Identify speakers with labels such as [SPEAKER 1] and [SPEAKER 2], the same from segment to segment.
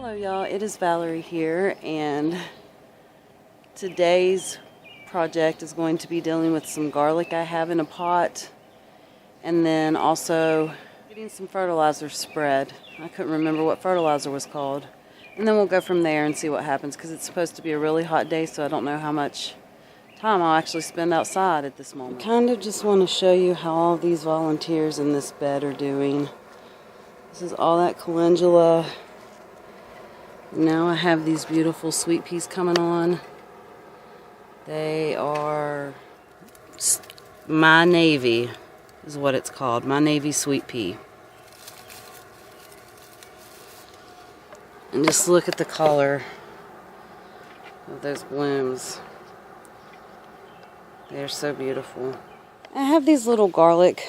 [SPEAKER 1] Hello y'all, it is Valerie here, and today's project is going to be dealing with some garlic I have in a pot, and then also getting some fertilizer spread. I couldn't remember what fertilizer was called. And then we'll go from there and see what happens, because it's supposed to be a really hot day, so I don't know how much time I'll actually spend outside at this moment. I kind of just want to show you how all these volunteers in this bed are doing. This is all that calendula. Now I have these beautiful sweet peas coming on. They are My Navy is what it's called. My Navy sweet pea. And just look at the color of those blooms. They're so beautiful. I have these little garlic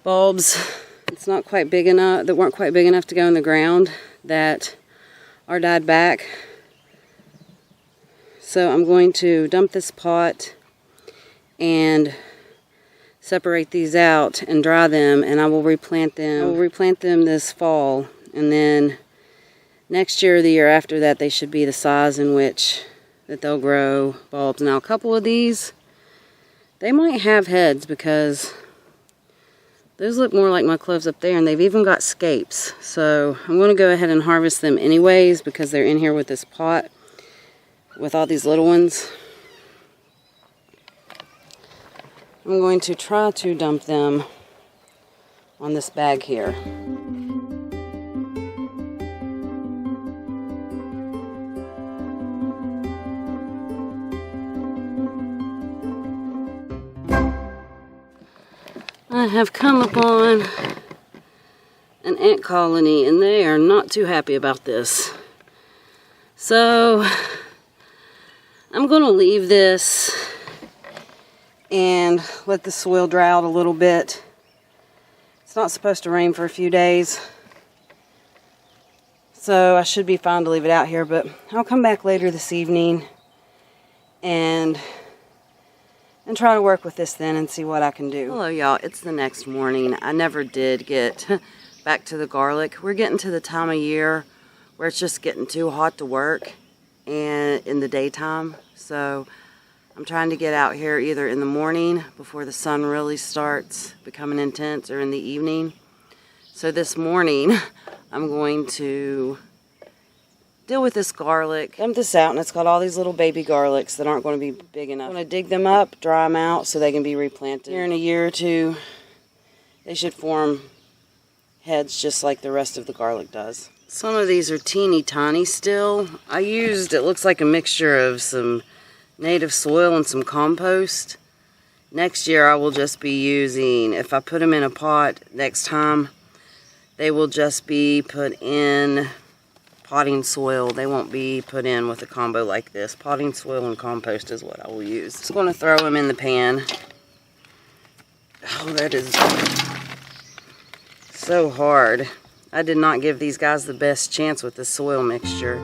[SPEAKER 1] bulbs. It's not quite big enough, that weren't quite big enough to go in the ground, that are dyed back. So I'm going to dump this pot and separate these out and dry them, and I will replant them. I will replant them this fall, and then next year or the year after that they should be the size in which that they'll grow bulbs. Now a couple of these, they might have heads, because those look more like my cloves up there, and they've even got scapes. So I'm going to go ahead and harvest them anyways, because they're in here with this pot with all these little ones. I'm going to try to dump them on this bag here. I have come upon an ant colony, and they are not too happy about this. So I'm going to leave this and let the soil dry out a little bit. It's not supposed to rain for a few days, so I should be fine to leave it out here, but I'll come back later this evening and try to work with this then and see what I can do. Hello y'all, it's the next morning. I never did get back to the garlic. We're getting to the time of year where it's just getting too hot to work and in the daytime. So I'm trying to get out here either in the morning before the sun really starts becoming intense, or in the evening. So this morning I'm going to deal with this garlic. Dump this out, and it's got all these little baby garlics that aren't going to be big enough. I'm going to dig them up, dry them out so they can be replanted. Here in a year or two, they should form heads just like the rest of the garlic does. Some of these are teeny tiny still. I used, it looks like a mixture of some native soil and some compost. Next year I will just be using, if I put them in a pot next time, they will just be put in potting soil. They won't be put in with a combo like this. Potting soil and compost is what I will use. Just going to throw them in the pan. Oh, that is so hard. I did not give these guys the best chance with this soil mixture.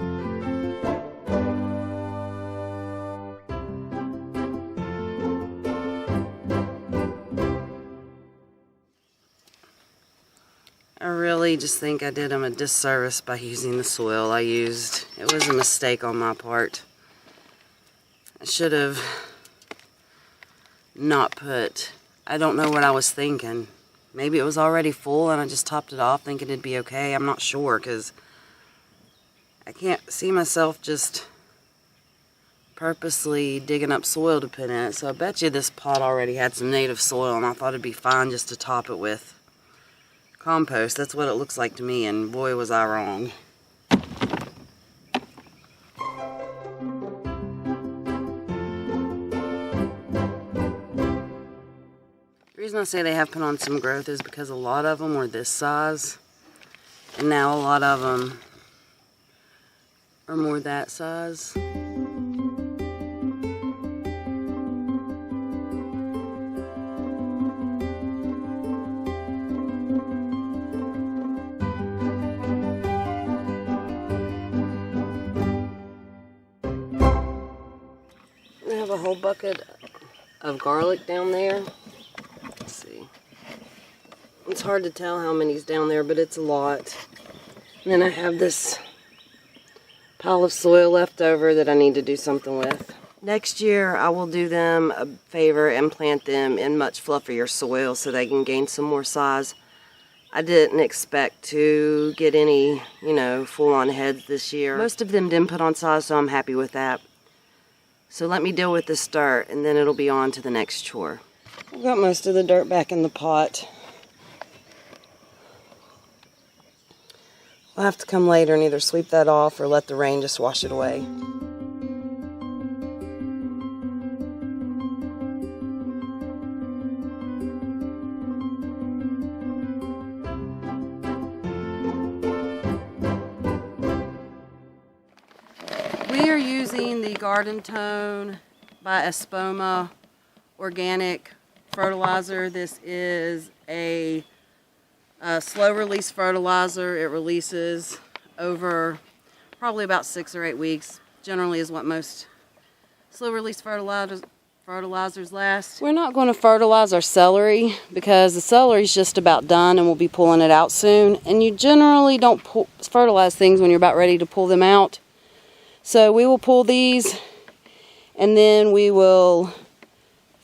[SPEAKER 1] I really just think I did them a disservice by using the soil I used. It was a mistake on my part. I should have not put, I don't know what I was thinking. Maybe it was already full and I just topped it off thinking it'd be okay. I'm not sure, because I can't see myself just purposely digging up soil to put in it. So I bet you this pot already had some native soil, and I thought it'd be fine just to top it with compost. That's what it looks like to me, and boy was I wrong. The reason I say they have put on some growth is because a lot of them were this size, and now a lot of them are more that size. I have a whole bucket of garlic down there. Let's see. It's hard to tell how many's down there, but it's a lot. And then I have this pile of soil left over that I need to do something with. Next year, I will do them a favor and plant them in much fluffier soil so they can gain some more size. I didn't expect to get any, you know, full-on heads this year. Most of them didn't put on size, so I'm happy with that. So let me deal with this dirt, and then it'll be on to the next chore. I've got most of the dirt back in the pot. I'll have to come later and either sweep that off or let the rain just wash it away. We are using the Garden Tone by Espoma organic fertilizer. This is a slow release fertilizer. It releases over probably about 6 or 8 weeks. Generally is what most slow release fertilizers last. We're not going to fertilize our celery because the celery is just about done and we'll be pulling it out soon. And you generally don't fertilize things when you're about ready to pull them out. So we will pull these and then we will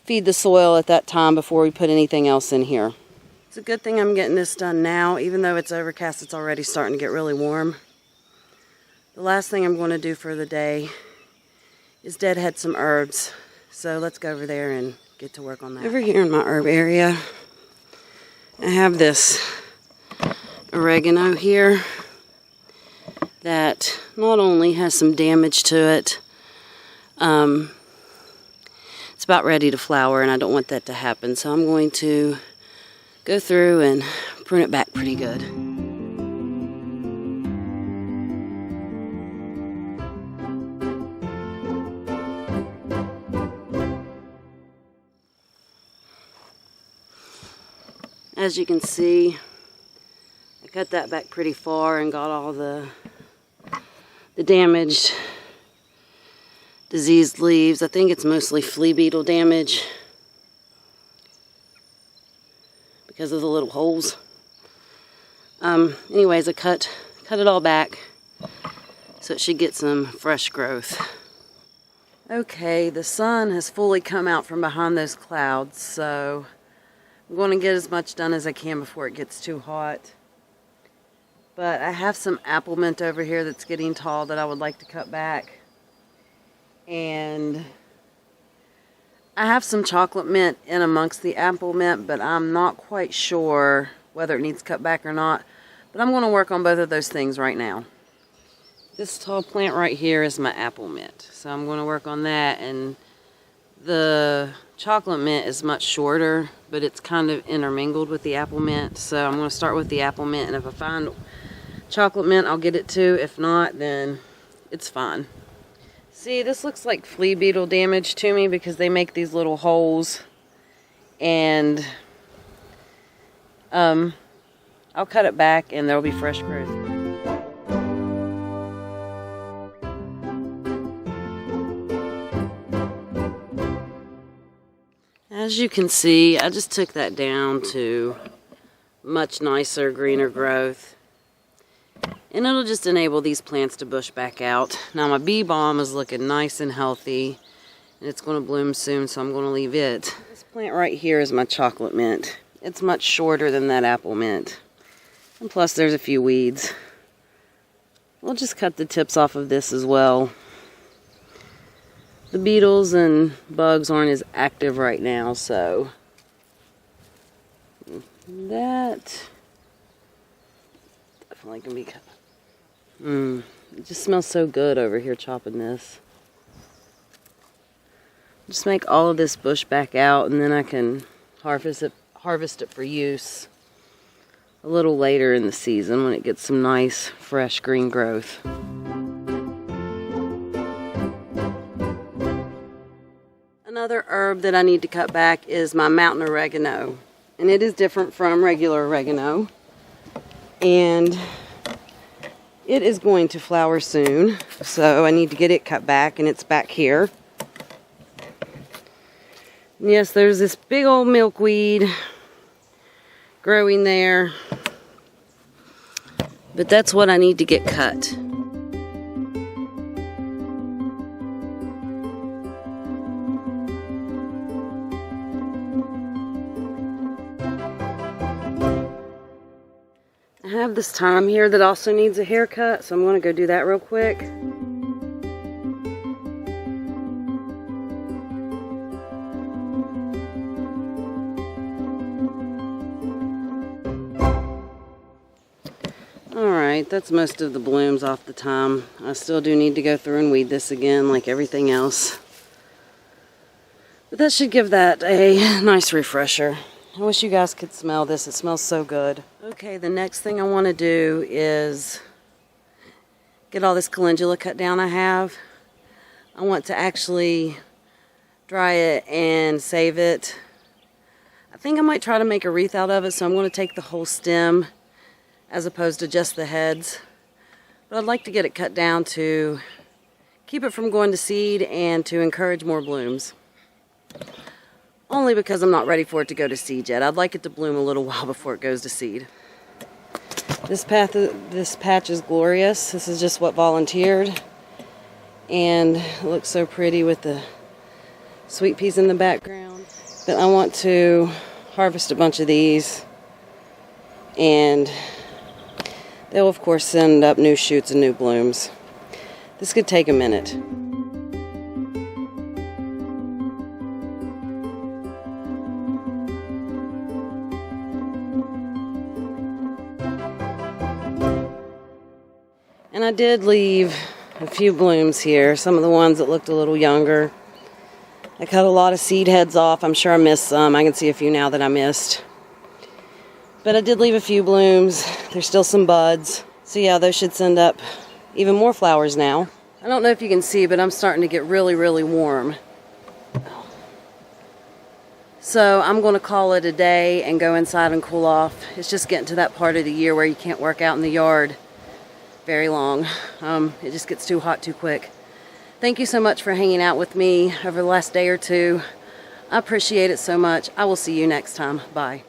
[SPEAKER 1] feed the soil at that time before we put anything else in here. It's a good thing I'm getting this done now. Even though it's overcast, it's already starting to get really warm. The last thing I'm going to do for the day is deadhead some herbs. So let's go over there and get to work on that. Over here in my herb area, I have this oregano here that not only has some damage to it, it's about ready to flower and I don't want that to happen. So I'm going to go through and prune it back pretty good. As you can see, I cut that back pretty far and got all the damaged, diseased leaves. I think it's mostly flea beetle damage because of the little holes. Anyways, I cut it all back so it should get some fresh growth. Okay, the sun has fully come out from behind those clouds, so I'm going to get as much done as I can before it gets too hot. But I have some apple mint over here that's getting tall that I would like to cut back. And I have some chocolate mint in amongst the apple mint, but I'm not quite sure whether it needs cut back or not. But I'm going to work on both of those things right now. This tall plant right here is my apple mint. So I'm going to work on that. And the chocolate mint is much shorter, but it's kind of intermingled with the apple mint. So I'm going to start with the apple mint, and if I find chocolate mint, I'll get it too. If not, then it's fine. See, this looks like flea beetle damage to me because they make these little holes, and I'll cut it back and there'll be fresh growth. As you can see, I just took that down to much nicer, greener growth. And it'll just enable these plants to bush back out. Now my bee balm is looking nice and healthy. And it's going to bloom soon, so I'm going to leave it. This plant right here is my chocolate mint. It's much shorter than that apple mint. And plus there's a few weeds. We'll just cut the tips off of this as well. The beetles and bugs aren't as active right now, so that definitely can be cut. It just smells so good over here chopping this. Just make all of this bush back out, and then I can harvest it for use a little later in the season when it gets some nice fresh green growth. Another herb that I need to cut back is my mountain oregano, and it is different from regular oregano, and it is going to flower soon, so I need to get it cut back, and it's back here. And yes, there's this big old milkweed growing there, but that's what I need to get cut. have this thyme here that also needs a haircut, so I'm going to go do that real quick. Alright, that's most of the blooms off the thyme. I still do need to go through and weed this again like everything else. But that should give that a nice refresher. I wish you guys could smell this. It smells so good. Okay, the next thing I want to do is get all this calendula cut down I have. I want to actually dry it and save it. I think I might try to make a wreath out of it, so I'm going to take the whole stem as opposed to just the heads. But I'd like to get it cut down to keep it from going to seed and to encourage more blooms. Only because I'm not ready for it to go to seed yet. I'd like it to bloom a little while before it goes to seed. This patch is glorious. This is just what volunteered. And it looks so pretty with the sweet peas in the background. But I want to harvest a bunch of these. And they'll of course send up new shoots and new blooms. This could take a minute. And I did leave a few blooms here, some of the ones that looked a little younger. I cut a lot of seed heads off. I'm sure I missed some. I can see a few now that I missed. But I did leave a few blooms. There's still some buds. So yeah, those should send up even more flowers now. I don't know if you can see, but I'm starting to get really, really warm. So I'm going to call it a day and go inside and cool off. It's just getting to that part of the year where you can't work out in the yard very long. It just gets too hot too quick. Thank you so much for hanging out with me over the last day or two. I appreciate it so much. I will see you next time. Bye.